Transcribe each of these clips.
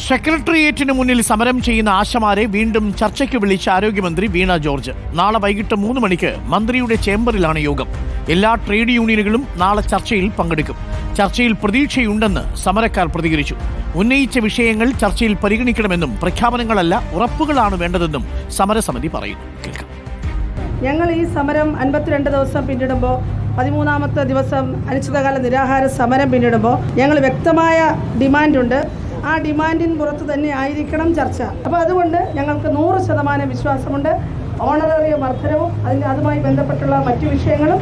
സെക്രട്ടേറിയറ്റിന് മുന്നിൽ സമരം ചെയ്യുന്ന ആശമാരെ വീണ്ടും ചർച്ചയ്ക്ക് വിളിച്ച ആരോഗ്യമന്ത്രി വീണ ജോർജ്. നാളെ വൈകിട്ട് 3 മണിക്ക് മന്ത്രിയുടെ ചേംബറിലാണ് യോഗം. എല്ലാ ട്രേഡ് യൂണിയനുകളും നാളെ ചർച്ചയിൽ പങ്കെടുക്കും. ചർച്ചയിൽ പ്രതീക്ഷയുണ്ടെന്ന് സമരക്കാർ പ്രതികരിച്ചു. ഉന്നയിച്ച വിഷയങ്ങൾ ചർച്ചയിൽ പരിഗണിക്കണമെന്നും പ്രഖ്യാപനങ്ങളല്ല ഉറപ്പുകളാണ് വേണ്ടതെന്നും സമരസമിതി പറയുന്നു. കേൾക്കാം. ഞങ്ങൾ ഈ സമരം 52 ദിവസം പിന്നിടുമ്പോൾ 13ാമത്തെ ദിവസം അനിശ്ചിതകാല നിരാഹാര സമരം പിന്നിടുമ്പോൾ ഞങ്ങൾ വ്യക്തമായ ഡിമാൻഡുണ്ട്. ആ ഡിമാൻഡിന് പുറത്ത് തന്നെ ആയിരിക്കണം ചർച്ച. അപ്പോൾ അതുകൊണ്ട് ഞങ്ങൾക്ക് 100% വിശ്വാസമുണ്ട്. ഓണറേറിയം വർധനവും അതുമായി ബന്ധപ്പെട്ടുള്ള മറ്റു വിഷയങ്ങളും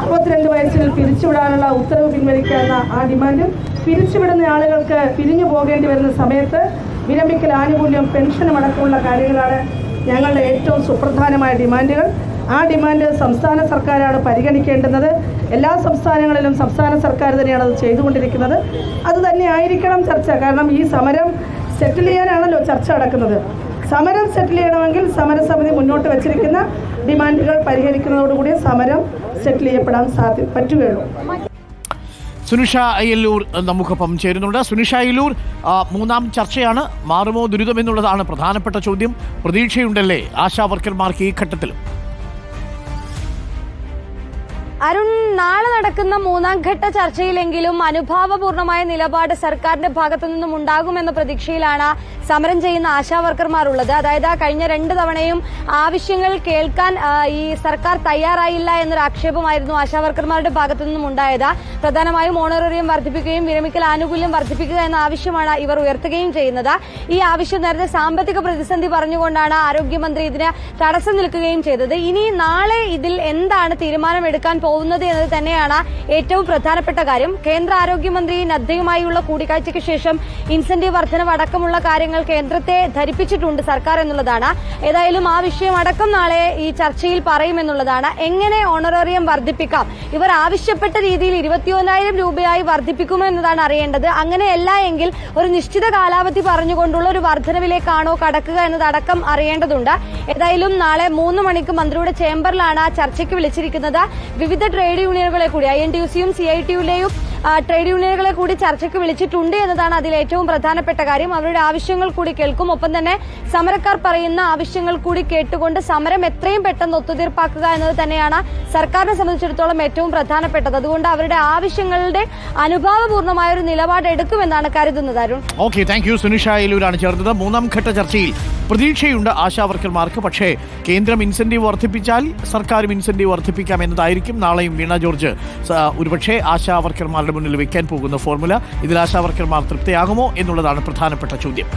62 വയസ്സിൽ പിരിച്ചുവിടാനുള്ള ഉത്തരവ് പിൻവലിക്കാവുന്ന ആ ഡിമാൻഡും പിരിച്ചുവിടുന്ന ആളുകൾക്ക് പിരിഞ്ഞു പോകേണ്ടി വരുന്ന സമയത്ത് വിരമിക്കൽ ആനുകൂല്യം പെൻഷനും അടക്കമുള്ള കാര്യങ്ങളാണ് ഞങ്ങളുടെ ഏറ്റവും സുപ്രധാനമായ ഡിമാൻഡുകൾ. ആ ഡിമാൻഡ് സംസ്ഥാന സർക്കാരാണ് പരിഗണിക്കേണ്ടുന്നത്. എല്ലാ സംസ്ഥാനങ്ങളിലും സംസ്ഥാന സർക്കാർ തന്നെയാണ് അത് ചെയ്തുകൊണ്ടിരിക്കുന്നത്. അത് തന്നെ ആയിരിക്കണം ചർച്ച. കാരണം ഈ സമരം സെറ്റിൽ ചെയ്യാനാണല്ലോ ചർച്ച നടക്കുന്നത്. സമരം സെറ്റിൽ ചെയ്യണമെങ്കിൽ സമരസമിതി മുന്നോട്ട് വച്ചിരിക്കുന്ന ഡിമാൻഡുകൾ പരിഹരിക്കുന്നതോടുകൂടി സമരം സെറ്റിൽ ചെയ്യപ്പെടാൻ പറ്റുകയുള്ളൂ. സുനിഷ അയ്യല്ലൂർ നമുക്കൊപ്പം ചേരുന്നുണ്ട്. സുനിഷ അയ്യല്ലൂർ, 3ാം ചർച്ചയാണ്. മാറുമോ ദുരിതമെന്നുള്ളതാണ് പ്രധാനപ്പെട്ട ചോദ്യം. പ്രതീക്ഷയുണ്ടല്ലേ ആശാ വർക്കർമാർക്ക് ഈ ഘട്ടത്തിൽ? അരുൺ, നാളെ നടക്കുന്ന 3ാം ഘട്ട ചർച്ചയിലെങ്കിലും അനുഭാവപൂർണമായ നിലപാട് സർക്കാരിന്റെ ഭാഗത്തു നിന്നും ഉണ്ടാകുമെന്ന പ്രതീക്ഷയിലാണ് സമരം ചെയ്യുന്ന ആശാ വർക്കർമാർ ഉള്ളത്. അതായത് കഴിഞ്ഞ 2 തവണയും ആവശ്യങ്ങൾ കേൾക്കാൻ ഈ സർക്കാർ തയ്യാറായില്ല എന്നൊരു ആക്ഷേപമായിരുന്നു ആശാ വർക്കർമാരുടെ ഭാഗത്തു നിന്നും ഉണ്ടായത്. പ്രധാനമായും ഓണറേറിയം വർദ്ധിപ്പിക്കുകയും വിരമിക്കൽ ആനുകൂല്യം വർദ്ധിപ്പിക്കുക എന്ന ആവശ്യമാണ് ഇവർ ഉയർത്തുകയും ചെയ്യുന്നത്. ഈ ആവശ്യം നേരത്തെ സാമ്പത്തിക പ്രതിസന്ധി പറഞ്ഞുകൊണ്ടാണ് ആരോഗ്യമന്ത്രി ഇതിന് തടസ്സം നിൽക്കുകയും ചെയ്തത്. ഇനി നാളെ ഇതിൽ എന്താണ് തീരുമാനമെടുക്കാൻ പോകുന്നത് എന്നത് തന്നെയാണ് ഏറ്റവും പ്രധാനപ്പെട്ട കാര്യം. കേന്ദ്ര ആരോഗ്യമന്ത്രി നദ്ദയുമായുള്ള കൂടിക്കാഴ്ചയ്ക്ക് ശേഷം ഇൻസെന്റീവ് വർധനവ് അടക്കമുള്ള കാര്യങ്ങൾ കേന്ദ്രത്തെ ധരിപ്പിച്ചിട്ടുണ്ട് സർക്കാർ എന്നുള്ളതാണ്. ഏതായാലും ആ വിഷയം അടക്കം നാളെ ഈ ചർച്ചയിൽ പറയുമെന്നുള്ളതാണ്. എങ്ങനെ ഓണറേറിയം വർദ്ധിപ്പിക്കാം, ഇവർ ആവശ്യപ്പെട്ട രീതിയിൽ 21,000 രൂപയായി വർദ്ധിപ്പിക്കുമോ എന്നതാണ് അറിയേണ്ടത്. അങ്ങനെയല്ല എങ്കിൽ ഒരു നിശ്ചിത കാലാവധി പറഞ്ഞുകൊണ്ടുള്ള ഒരു വർധനവിലേക്കാണോ കടക്കുക എന്നതടക്കം അറിയേണ്ടതുണ്ട്. ഏതായാലും നാളെ 3 മണിക്ക് മന്ത്രിയുടെ ചേംബറിലാണ് ചർച്ചയ്ക്ക് വിളിച്ചിരിക്കുന്നത്. വിവിധ ട്രേഡ് യൂണിയനുകളെ കൂടി INTUCയും CITUവിലെയും ട്രേഡ് യൂണിയനുകളെ കൂടി ചർച്ചയ്ക്ക് വിളിച്ചിട്ടുണ്ട് എന്നതാണ് അതിൽ ഏറ്റവും പ്രധാനപ്പെട്ട കാര്യം. അവരുടെ ആവശ്യങ്ങൾ കൂടി കേൾക്കും. ഒപ്പം തന്നെ സമരക്കാർ പറയുന്ന ആവശ്യങ്ങൾ കൂടി കേട്ടുകൊണ്ട് സമരം എത്രയും പെട്ടെന്ന് ഒത്തുതീർപ്പാക്കുക എന്നത് തന്നെയാണ് സർക്കാരിനെ സംബന്ധിച്ചിടത്തോളം ഏറ്റവും പ്രധാനപ്പെട്ടത്. അതുകൊണ്ട് അവരുടെ ആവശ്യങ്ങളുടെ അനുഭാവപൂർണമായ ഒരു നിലപാട് എടുക്കുമെന്നാണ് കരുതുന്നത്. Arun, okay, thank you. Sunisha അയ്യല്ലൂരാണ് ചേർന്നത്. 3ാം ഘട്ട ചർച്ചയിൽ പ്രതീക്ഷയുണ്ട് ആശാ വർക്കർമാർക്ക്. പക്ഷേ കേന്ദ്രം ഇൻസെന്റീവ് വർദ്ധിപ്പിച്ചാൽ സർക്കാരും ഇൻസെന്റീവ് വർദ്ധിപ്പിക്കാം എന്നതായിരിക്കും നാളെയും വീണ ജോർജ് ഒരുപക്ഷെ ആശാ വർക്കർമാരുടെ മുന്നിൽ വെക്കാൻ പോകുന്ന ഫോർമുല. ഇതിൽ ആശാ വർക്കർമാർ തൃപ്തിയാകുമോ എന്നുള്ളതാണ് പ്രധാനപ്പെട്ട ചോദ്യം.